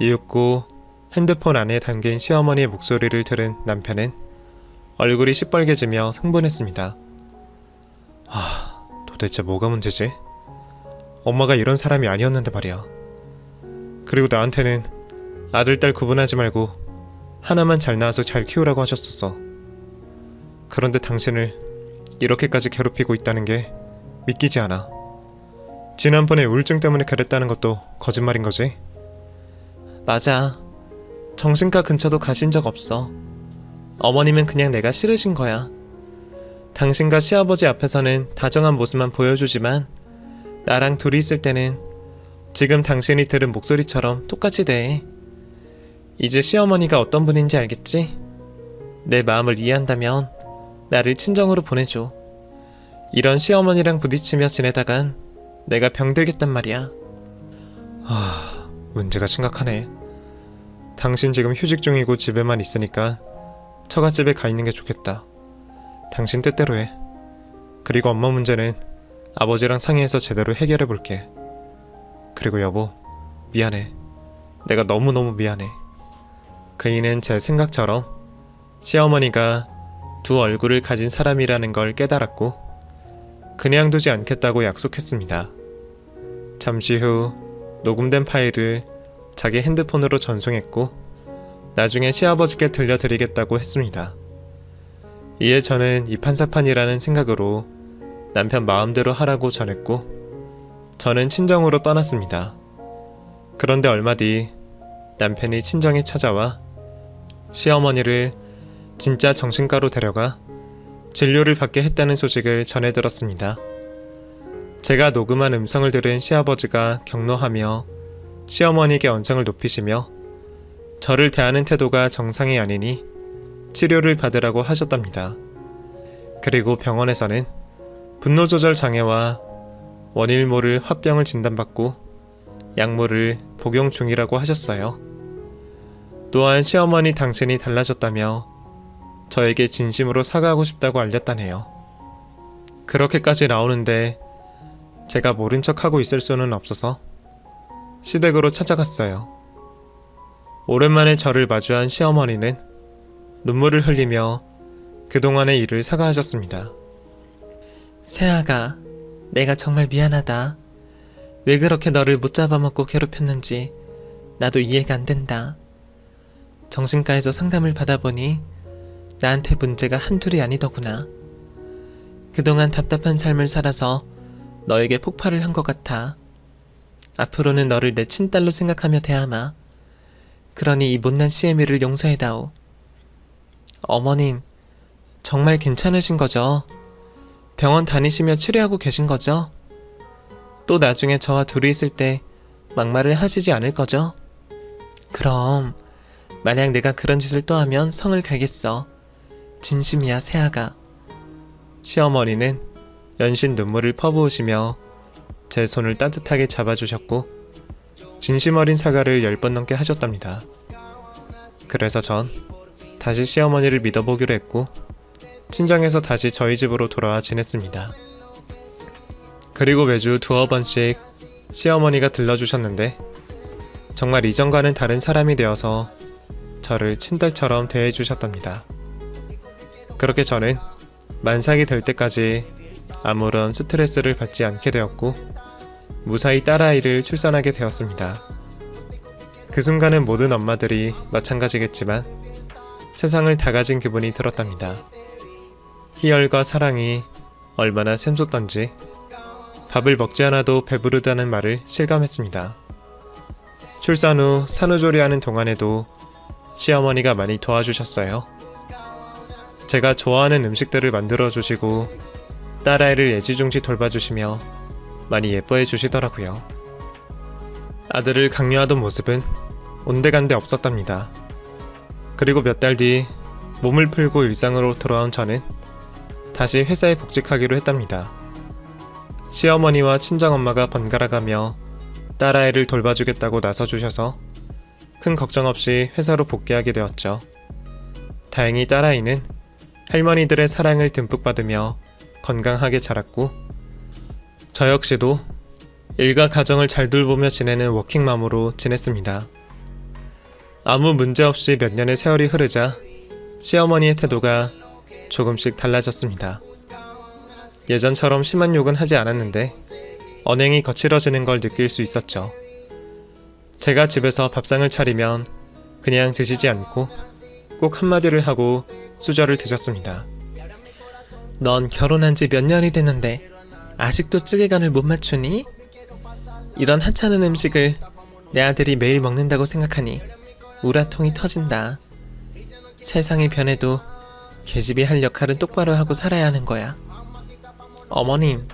이윽고 핸드폰 안에 담긴 시어머니의 목소리를 들은 남편은 얼굴이 시뻘개지며 흥분했습니다. 도대체 뭐가 문제지? 엄마가 이런 사람이 아니었는데 말이야. 그리고 나한테는 아들, 딸 구분하지 말고 하나만 잘 낳아서 잘 키우라고 하셨었어. 그런데 당신을 이렇게까지 괴롭히고 있다는 게 믿기지 않아. 지난번에 우울증 때문에 그랬다는 것도 거짓말인 거지? 맞아. 정신과 근처도 가신 적 없어. 어머님은 그냥 내가 싫으신 거야. 당신과 시아버지 앞에서는 다정한 모습만 보여주지만 나랑 둘이 있을 때는 지금 당신이 들은 목소리처럼 똑같이 돼. 이제 시어머니가 어떤 분인지 알겠지? 내 마음을 이해한다면 나를 친정으로 보내줘. 이런 시어머니랑 부딪히며 지내다간 내가 병들겠단 말이야. 문제가 심각하네. 당신 지금 휴직 중이고 집에만 있으니까 처갓집에 가 있는 게 좋겠다. 당신 뜻대로 해. 그리고 엄마 문제는 아버지랑 상의해서 제대로 해결해 볼게. 그리고 여보, 미안해. 내가 너무너무 미안해. 그이는 제 생각처럼 시어머니가 두 얼굴을 가진 사람이라는 걸 깨달았고 그냥 두지 않겠다고 약속했습니다. 잠시 후 녹음된 파일을 자기 핸드폰으로 전송했고 나중에 시아버지께 들려드리겠다고 했습니다. 이에 저는 이판사판이라는 생각으로 남편 마음대로 하라고 전했고 저는 친정으로 떠났습니다. 그런데 얼마 뒤 남편이 친정에 찾아와 시어머니를 진짜 정신과로 데려가 진료를 받게 했다는 소식을 전해 들었습니다. 제가 녹음한 음성을 들은 시아버지가 격노하며 시어머니에게 언성을 높이시며 저를 대하는 태도가 정상이 아니니 치료를 받으라고 하셨답니다. 그리고 병원에서는 분노조절 장애와 원인 모를 화병을 진단받고 약물을 복용 중이라고 하셨어요. 또한 시어머니 당신이 달라졌다며 저에게 진심으로 사과하고 싶다고 알렸다네요. 그렇게까지 나오는데 제가 모른 척하고 있을 수는 없어서 시댁으로 찾아갔어요. 오랜만에 저를 마주한 시어머니는 눈물을 흘리며 그동안의 일을 사과하셨습니다. 세아가, 내가 정말 미안하다. 왜 그렇게 너를 못 잡아먹고 괴롭혔는지 나도 이해가 안 된다. 정신과에서 상담을 받아보니 나한테 문제가 한둘이 아니더구나. 그동안 답답한 삶을 살아서 너에게 폭발을 한 것 같아. 앞으로는 너를 내 친딸로 생각하며 대하마. 그러니 이 못난 시애미를 용서해다오. 어머님, 정말 괜찮으신 거죠? 병원 다니시며 치료하고 계신 거죠? 또 나중에 저와 둘이 있을 때 막말을 하시지 않을 거죠? 그럼 만약 내가 그런 짓을 또 하면 성을 갈겠어. 진심이야, 세아가. 시어머니는 연신 눈물을 퍼부으시며 제 손을 따뜻하게 잡아주셨고 진심 어린 사과를 10번 넘게 하셨답니다. 그래서 전 다시 시어머니를 믿어보기로 했고 친정에서 다시 저희 집으로 돌아와 지냈습니다. 그리고 매주 두어 번씩 시어머니가 들러주셨는데 정말 이전과는 다른 사람이 되어서 저를 친딸처럼 대해주셨답니다. 그렇게 저는 만삭이 될 때까지 아무런 스트레스를 받지 않게 되었고 무사히 딸아이를 출산하게 되었습니다. 그 순간은 모든 엄마들이 마찬가지겠지만 세상을 다 가진 기분이 들었답니다. 희열과 사랑이 얼마나 샘솟던지 밥을 먹지 않아도 배부르다는 말을 실감했습니다. 출산 후 산후조리하는 동안에도 시어머니가 많이 도와주셨어요. 제가 좋아하는 음식들을 만들어주시고 딸아이를 애지중지 돌봐주시며 많이 예뻐해 주시더라고요. 아들을 강요하던 모습은 온데간데 없었답니다. 그리고 몇 달 뒤 몸을 풀고 일상으로 돌아온 저는 다시 회사에 복직하기로 했답니다. 시어머니와 친정엄마가 번갈아가며 딸아이를 돌봐주겠다고 나서주셔서 큰 걱정 없이 회사로 복귀하게 되었죠. 다행히 딸아이는 할머니들의 사랑을 듬뿍 받으며 건강하게 자랐고 저 역시도 일과 가정을 잘 돌보며 지내는 워킹맘으로 지냈습니다. 아무 문제 없이 몇 년의 세월이 흐르자 시어머니의 태도가 조금씩 달라졌습니다. 예전처럼 심한 욕은 하지 않았는데 언행이 거칠어지는 걸 느낄 수 있었죠. 제가 집에서 밥상을 차리면 그냥 드시지 않고 꼭 한마디를 하고 수저를 드셨습니다. 넌 결혼한 지 몇 년이 됐는데 아직도 찌개간을 못 맞추니? 이런 하찮은 음식을 내 아들이 매일 먹는다고 생각하니 우라통이 터진다. 세상이 변해도 계집이 할 역할은 똑바로 하고 살아야 하는 거야. 어머님,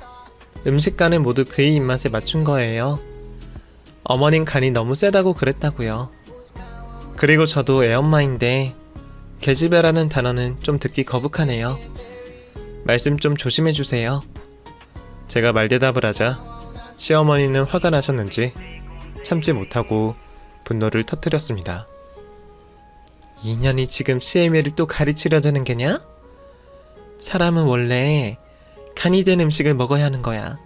음식 간을 모두 그의 입맛에 맞춘 거예요. 어머님 간이 너무 세다고 그랬다고요. 그리고 저도 애엄마인데 계집애라는 단어는 좀 듣기 거북하네요. 말씀 좀 조심해주세요. 제가 말대답을 하자 시어머니는 화가 나셨는지 참지 못하고 분노를 터뜨렸습니다. 이년이 지금 시애미를 또 가르치려 드는 게냐? 사람은 원래 간이 된 음식을 먹어야 하는 거야.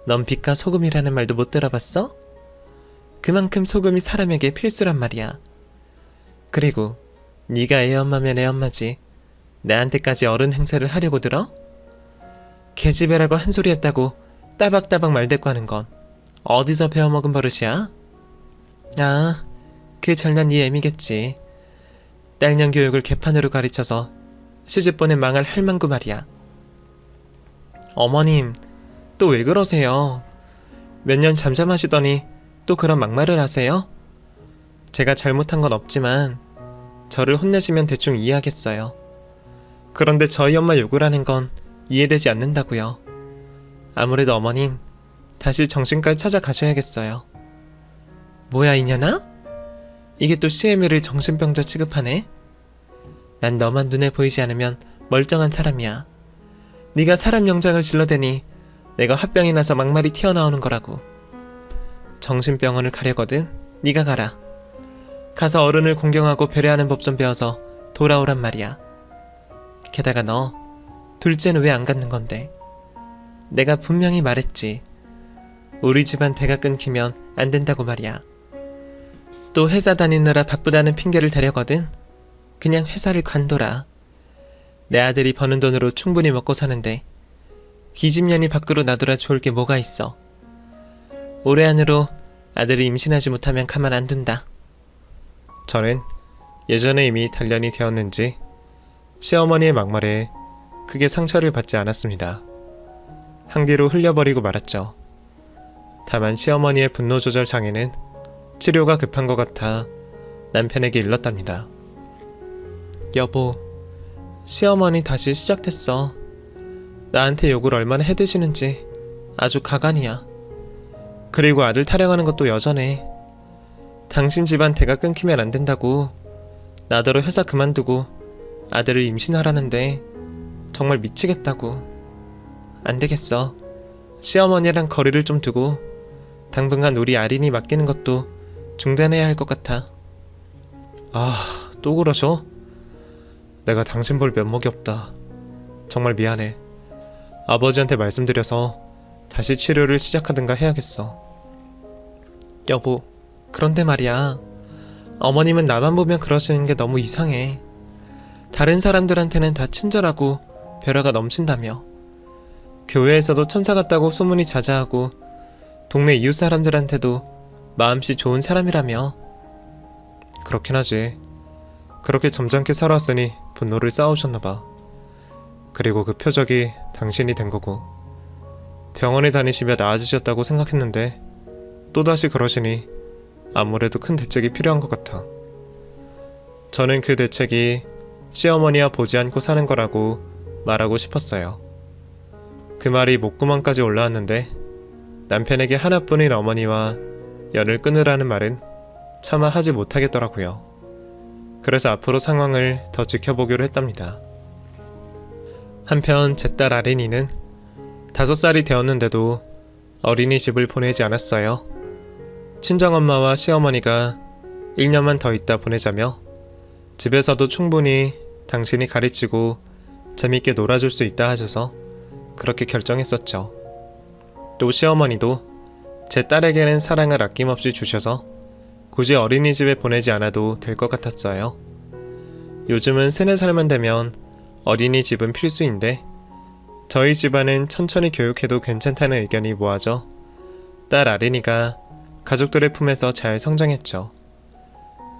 넌 빛과 소금이라는 말도 못 들어봤어? 그만큼 소금이 사람에게 필수란 말이야. 그리고 네가 애엄마면 애엄마지 나한테까지 어른 행세를 하려고 들어? 계집애라고 한 소리 했다고 따박따박 말대꾸하는 건 어디서 배워먹은 버릇이야? 아, 그 잘난 네 애미겠지. 딸년 교육을 개판으로 가르쳐서 시집 보낸 망할 할망구 말이야. 어머님, 또 왜 그러세요? 몇 년 잠잠하시더니 또 그런 막말을 하세요? 제가 잘못한 건 없지만 저를 혼내시면 대충 이해하겠어요. 그런데 저희 엄마 욕을 하는 건 이해되지 않는다고요. 아무래도 어머님, 다시 정신과 찾아가셔야겠어요. 뭐야 이년아? 이게 또 시애미를 정신병자 취급하네? 난 너만 눈에 보이지 않으면 멀쩡한 사람이야. 네가 사람 영장을 질러대니 내가 화병이 나서 막말이 튀어나오는 거라고. 정신병원을 가려거든 네가 가라. 가서 어른을 공경하고 배려하는 법 좀 배워서 돌아오란 말이야. 게다가 너 둘째는 왜 안 갖는 건데? 내가 분명히 말했지. 우리 집안 대가 끊기면 안 된다고 말이야. 또 회사 다니느라 바쁘다는 핑계를 대려거든 그냥 회사를 관둬라. 내 아들이 버는 돈으로 충분히 먹고 사는데 기집년이 밖으로 놔두라 좋을 게 뭐가 있어. 올해 안으로 아들이 임신하지 못하면 가만 안 둔다. 저는 예전에 이미 단련이 되었는지 시어머니의 막말에 크게 상처를 받지 않았습니다. 한 귀로 흘려버리고 말았죠. 다만 시어머니의 분노 조절 장애는 치료가 급한 것 같아 남편에게 일렀답니다. 여보, 시어머니 다시 시작됐어. 나한테 욕을 얼마나 해대시는지 아주 가관이야. 그리고 아들 타령하는 것도 여전해. 당신 집안 대가 끊기면 안 된다고 나더러 회사 그만두고 아들을 임신하라는데 정말 미치겠다고. 안 되겠어. 시어머니랑 거리를 좀 두고 당분간 우리 아린이 맡기는 것도 중단해야 할 것 같아. 아, 또 그러셔? 내가 당신 볼 면목이 없다. 정말 미안해. 아버지한테 말씀드려서 다시 치료를 시작하든가 해야겠어. 여보, 그런데 말이야. 어머님은 나만 보면 그러시는 게 너무 이상해. 다른 사람들한테는 다 친절하고 배려가 넘친다며. 교회에서도 천사 같다고 소문이 자자하고 동네 이웃 사람들한테도 마음씨 좋은 사람이라며. 그렇긴 하지. 그렇게 점잖게 살아왔으니 분노를 쌓아오셨나봐. 그리고 그 표적이 당신이 된 거고. 병원에 다니시며 나아지셨다고 생각했는데 또다시 그러시니 아무래도 큰 대책이 필요한 것 같아. 저는 그 대책이 시어머니와 보지 않고 사는 거라고 말하고 싶었어요. 그 말이 목구멍까지 올라왔는데 남편에게 하나뿐인 어머니와 연을 끊으라는 말은 차마 하지 못하겠더라고요. 그래서 앞으로 상황을 더 지켜보기로 했답니다. 한편 제 딸 아린이는 5살이 되었는데도 어린이집을 보내지 않았어요. 친정엄마와 시어머니가 1년만 더 있다 보내자며 집에서도 충분히 당신이 가르치고 재밌게 놀아줄 수 있다 하셔서 그렇게 결정했었죠. 또 시어머니도 제 딸에게는 사랑을 아낌없이 주셔서 굳이 어린이집에 보내지 않아도 될 것 같았어요. 요즘은 3, 4살만 되면 어린이집은 필수인데 저희 집안은 천천히 교육해도 괜찮다는 의견이 모아져 딸 아린이가 가족들의 품에서 잘 성장했죠.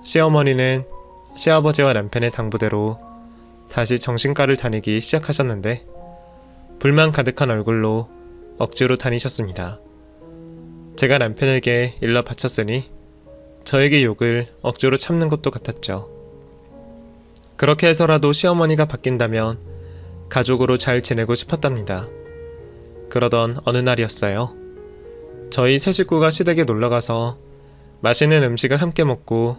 시어머니는 시아버지와 남편의 당부대로 다시 정신과를 다니기 시작하셨는데 불만 가득한 얼굴로 억지로 다니셨습니다. 제가 남편에게 일러 바쳤으니 저에게 욕을 억지로 참는 것도 같았죠. 그렇게 해서라도 시어머니가 바뀐다면 가족으로 잘 지내고 싶었답니다. 그러던 어느 날이었어요. 저희 세 식구가 시댁에 놀러가서 맛있는 음식을 함께 먹고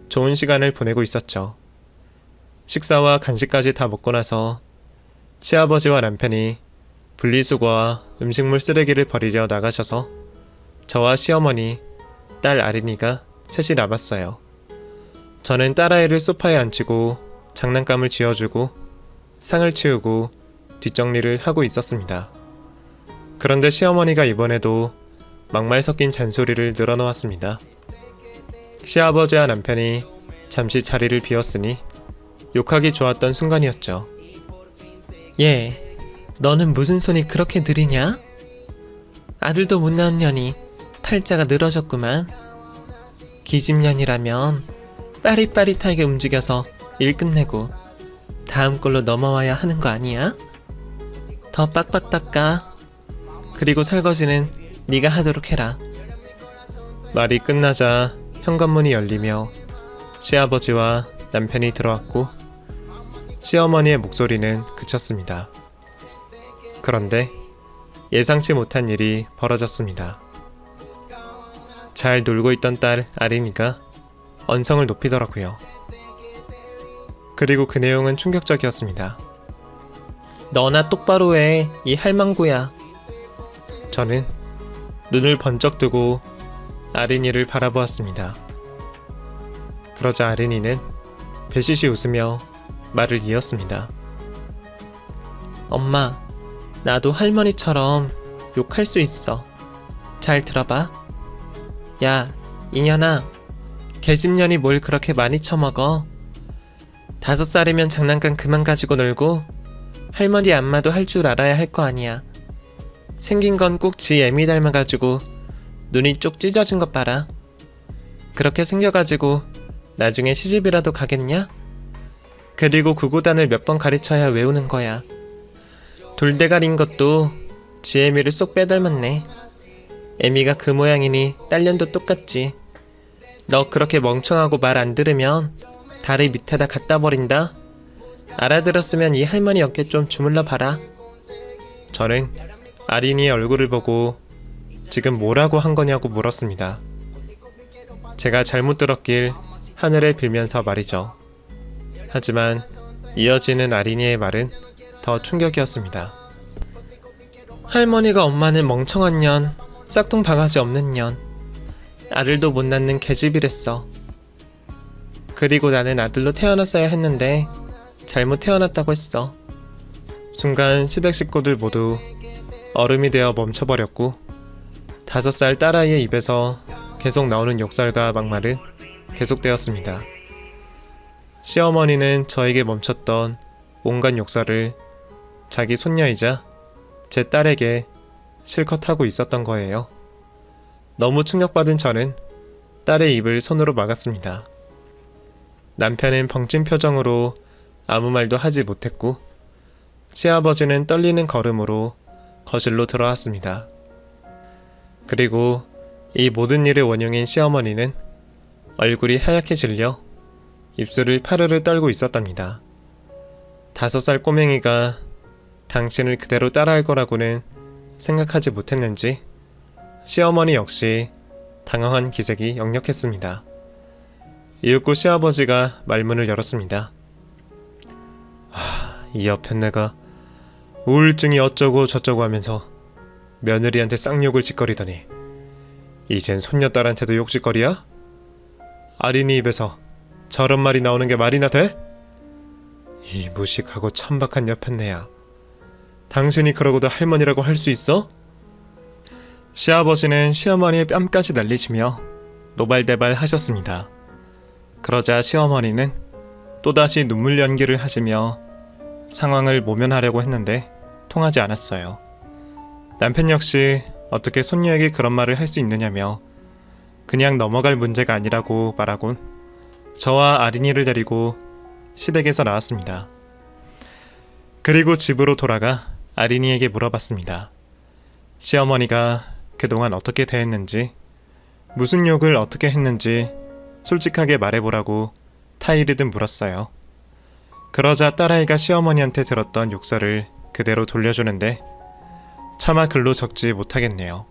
좋은 시간을 보내고 있었죠. 식사와 간식까지 다 먹고 나서 시아버지와 남편이 분리수거와 음식물 쓰레기를 버리려 나가셔서 저와 시어머니, 딸 아린이가 셋이 남았어요. 저는 딸아이를 소파에 앉히고 장난감을 쥐어주고 상을 치우고 뒷정리를 하고 있었습니다. 그런데 시어머니가 이번에도 막말 섞인 잔소리를 늘어놓았습니다. 시아버지와 남편이 잠시 자리를 비웠으니 욕하기 좋았던 순간이었죠. 얘, 너는 무슨 손이 그렇게 느리냐? 아들도 못 낳은 년이 팔자가 늘어졌구만. 기집년이라면 빠릿빠릿하게 움직여서 일 끝내고 다음 걸로 넘어와야 하는 거 아니야? 더 빡빡 닦아. 그리고 설거지는 네가 하도록 해라. 말이 끝나자 현관문이 열리며 시아버지와 남편이 들어왔고 시어머니의 목소리는 그쳤습니다. 그런데 예상치 못한 일이 벌어졌습니다. 잘 놀고 있던 딸 아린이가 언성을 높이더라고요. 그리고 그 내용은 충격적이었습니다. 너나 똑바로 해, 이 할망구야. 저는 눈을 번쩍 뜨고 아린이를 바라보았습니다. 그러자 아린이는 배시시 웃으며 말을 이었습니다. 엄마, 나도 할머니처럼 욕할 수 있어. 잘 들어봐. 야, 이년아, 계집년이 뭘 그렇게 많이 처먹어. 5살이면 장난감 그만 가지고 놀고 할머니 안마도 할 줄 알아야 할 거 아니야. 생긴 건 꼭 지 애미 닮아가지고 눈이 쪽 찢어진 것 봐라. 그렇게 생겨가지고 나중에 시집이라도 가겠냐? 그리고 구구단을 몇 번 가르쳐야 외우는 거야. 돌대가리인 것도 지 애미를 쏙 빼닮았네. 애미가 그 모양이니 딸년도 똑같지. 너 그렇게 멍청하고 말 안 들으면 다리 밑에다 갖다 버린다. 알아들었으면 이 할머니 어깨 좀 주물러 봐라. 저는 아린이의 얼굴을 보고 지금 뭐라고 한 거냐고 물었습니다. 제가 잘못 들었길 하늘에 빌면서 말이죠. 하지만 이어지는 아린이의 말은 더 충격이었습니다. 할머니가 엄마는 멍청한 년, 싹퉁 바가지 없는 년, 아들도 못 낳는 계집이랬어. 그리고 나는 아들로 태어났어야 했는데 잘못 태어났다고 했어. 순간 시댁 식구들 모두 얼음이 되어 멈춰버렸고 5살 딸아이의 입에서 계속 나오는 욕설과 막말은 계속되었습니다. 시어머니는 저에게 멈췄던 온갖 욕설을 자기 손녀이자 제 딸에게 실컷 하고 있었던 거예요. 너무 충격받은 저는 딸의 입을 손으로 막았습니다. 남편은 벙찐 표정으로 아무 말도 하지 못했고 시아버지는 떨리는 걸음으로 거실로 들어왔습니다. 그리고 이 모든 일의 원흉인 시어머니는 얼굴이 하얗게 질려 입술을 파르르 떨고 있었답니다. 5살 꼬맹이가 당신을 그대로 따라할 거라고는 생각하지 못했는지 시어머니 역시 당황한 기색이 역력했습니다. 이윽고 시아버지가 말문을 열었습니다. 이 옆엔 내가 우울증이 어쩌고 저쩌고 하면서 며느리한테 쌍욕을 짓거리더니 이젠 손녀딸한테도 욕짓거리야? 아린이 입에서 저런 말이 나오는 게 말이나 돼? 이 무식하고 천박한 여편네야. 당신이 그러고도 할머니라고 할 수 있어? 시아버지는 시어머니의 뺨까지 날리시며 노발대발 하셨습니다. 그러자 시어머니는 또다시 눈물 연기를 하시며 상황을 모면하려고 했는데 통하지 않았어요. 남편 역시 어떻게 손녀에게 그런 말을 할 수 있느냐며 그냥 넘어갈 문제가 아니라고 말하곤 저와 아린이를 데리고 시댁에서 나왔습니다. 그리고 집으로 돌아가 아린이에게 물어봤습니다. 시어머니가 그동안 어떻게 대했는지, 무슨 욕을 어떻게 했는지 솔직하게 말해보라고 타이르듯 물었어요. 그러자 딸아이가 시어머니한테 들었던 욕설을 그대로 돌려주는데 차마 글로 적지 못하겠네요.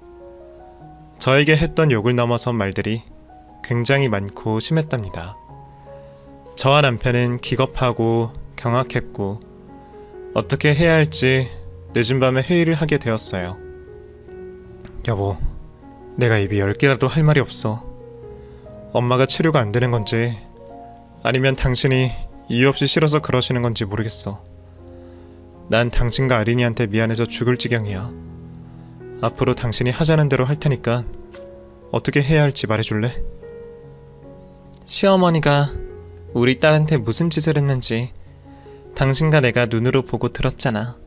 저에게 했던 욕을 넘어선 말들이 굉장히 많고 심했답니다. 저와 남편은 기겁하고 경악했고 어떻게 해야 할지 늦은 밤에 회의를 하게 되었어요. 여보, 내가 입이 10개라도 할 말이 없어. 엄마가 치료가 안 되는 건지 아니면 당신이 이유 없이 싫어서 그러시는 건지 모르겠어. 난 당신과 아린이한테 미안해서 죽을 지경이야. 앞으로 당신이 하자는 대로 할 테니까 어떻게 해야 할지 말해줄래? 시어머니가 우리 딸한테 무슨 짓을 했는지 당신과 내가 눈으로 보고 들었잖아.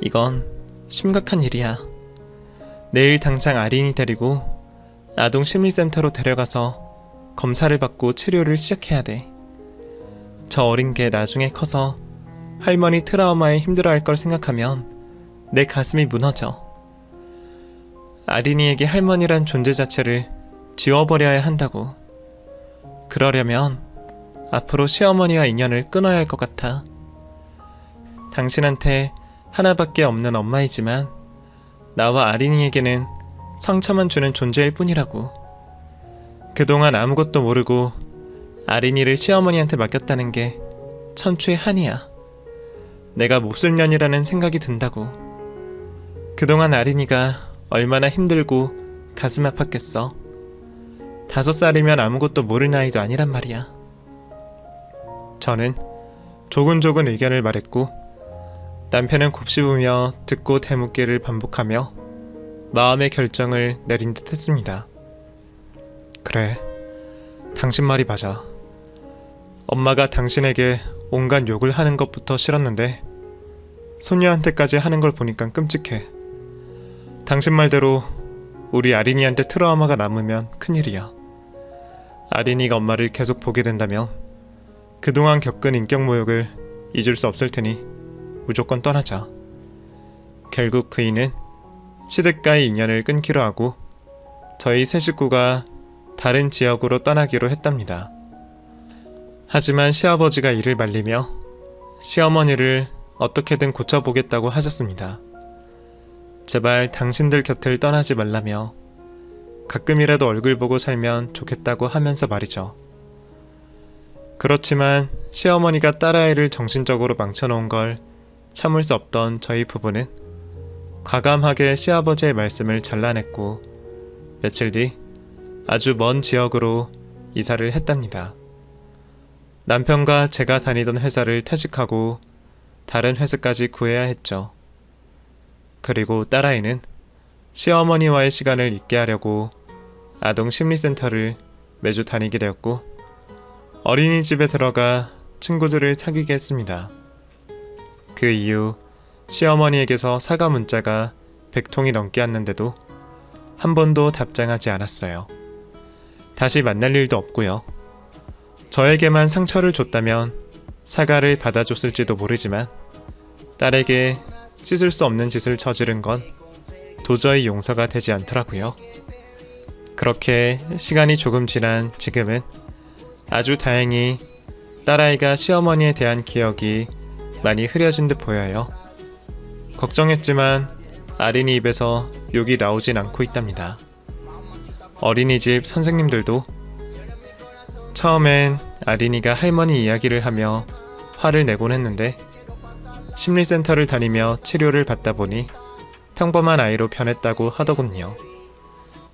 이건 심각한 일이야. 내일 당장 아린이 데리고 아동 심리센터로 데려가서 검사를 받고 치료를 시작해야 돼. 저 어린 게 나중에 커서 할머니 트라우마에 힘들어할 걸 생각하면 내 가슴이 무너져. 아린이에게 할머니란 존재 자체를 지워버려야 한다고. 그러려면 앞으로 시어머니와 인연을 끊어야 할 것 같아. 당신한테 하나밖에 없는 엄마이지만 나와 아린이에게는 상처만 주는 존재일 뿐이라고. 그동안 아무것도 모르고 아린이를 시어머니한테 맡겼다는 게 천추의 한이야. 내가 몹쓸 년이라는 생각이 든다고. 그동안 아린이가 얼마나 힘들고 가슴 아팠겠어. 5살이면 아무것도 모를 나이도 아니란 말이야. 저는 조근조근 의견을 말했고 남편은 곱씹으며 듣고 대묻기를 반복하며 마음의 결정을 내린 듯 했습니다. 그래, 당신 말이 맞아. 엄마가 당신에게 온갖 욕을 하는 것부터 싫었는데 손녀한테까지 하는 걸 보니까 끔찍해. 당신 말대로 우리 아린이한테 트라우마가 남으면 큰일이야. 아린이가 엄마를 계속 보게 된다면 그동안 겪은 인격모욕을 잊을 수 없을 테니 무조건 떠나자. 결국 그이는 시댁과의 인연을 끊기로 하고 저희 세 식구가 다른 지역으로 떠나기로 했답니다. 하지만 시아버지가 이를 말리며 시어머니를 어떻게든 고쳐보겠다고 하셨습니다. 제발 당신들 곁을 떠나지 말라며 가끔이라도 얼굴 보고 살면 좋겠다고 하면서 말이죠. 그렇지만 시어머니가 딸아이를 정신적으로 망쳐놓은 걸 참을 수 없던 저희 부부는 과감하게 시아버지의 말씀을 잘라냈고 며칠 뒤 아주 먼 지역으로 이사를 했답니다. 남편과 제가 다니던 회사를 퇴직하고 다른 회사까지 구해야 했죠. 그리고 딸아이는 시어머니와의 시간을 잊게 하려고 아동 심리센터를 매주 다니게 되었고 어린이집에 들어가 친구들을 사귀게 했습니다. 그 이후 시어머니에게서 사과 문자가 100통이 넘게 왔는데도 한 번도 답장하지 않았어요. 다시 만날 일도 없고요. 저에게만 상처를 줬다면 사과를 받아줬을지도 모르지만 딸에게 씻을 수 없는 짓을 저지른 건 도저히 용서가 되지 않더라고요. 그렇게 시간이 조금 지난 지금은 아주 다행히 딸아이가 시어머니에 대한 기억이 많이 흐려진 듯 보여요. 걱정했지만 아린이 입에서 욕이 나오진 않고 있답니다. 어린이집 선생님들도 처음엔 아린이가 할머니 이야기를 하며 화를 내곤 했는데 심리센터를 다니며 치료를 받다 보니 평범한 아이로 변했다고 하더군요.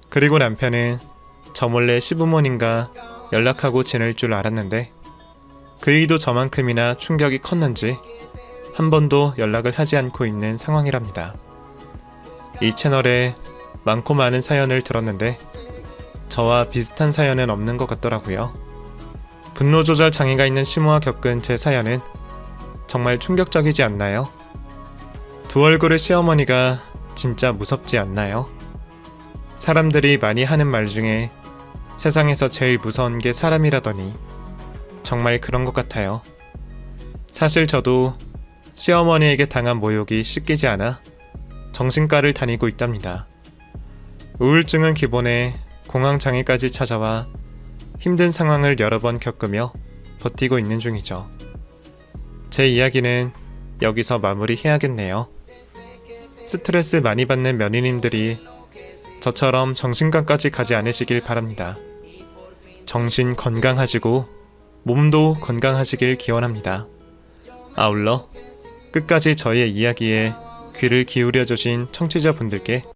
그리고 남편은 저 몰래 시부모님과 연락하고 지낼 줄 알았는데 그이도 저만큼이나 충격이 컸는지 한 번도 연락을 하지 않고 있는 상황이랍니다. 이 채널에 많고 많은 사연을 들었는데 저와 비슷한 사연은 없는 것 같더라고요. 분노 조절 장애가 있는 시모와 겪은 제 사연은 정말 충격적이지 않나요? 두 얼굴의 시어머니가 진짜 무섭지 않나요? 사람들이 많이 하는 말 중에 세상에서 제일 무서운 게 사람이라더니 정말 그런 것 같아요. 사실 저도 시어머니에게 당한 모욕이 씻기지 않아 정신과를 다니고 있답니다. 우울증은 기본에 공황장애까지 찾아와 힘든 상황을 여러 번 겪으며 버티고 있는 중이죠. 제 이야기는 여기서 마무리해야겠네요. 스트레스 많이 받는 며느님들이 저처럼 정신과까지 가지 않으시길 바랍니다. 정신 건강하시고 몸도 건강하시길 기원합니다. 아울러 끝까지 저희의 이야기에 귀를 기울여 주신 청취자분들께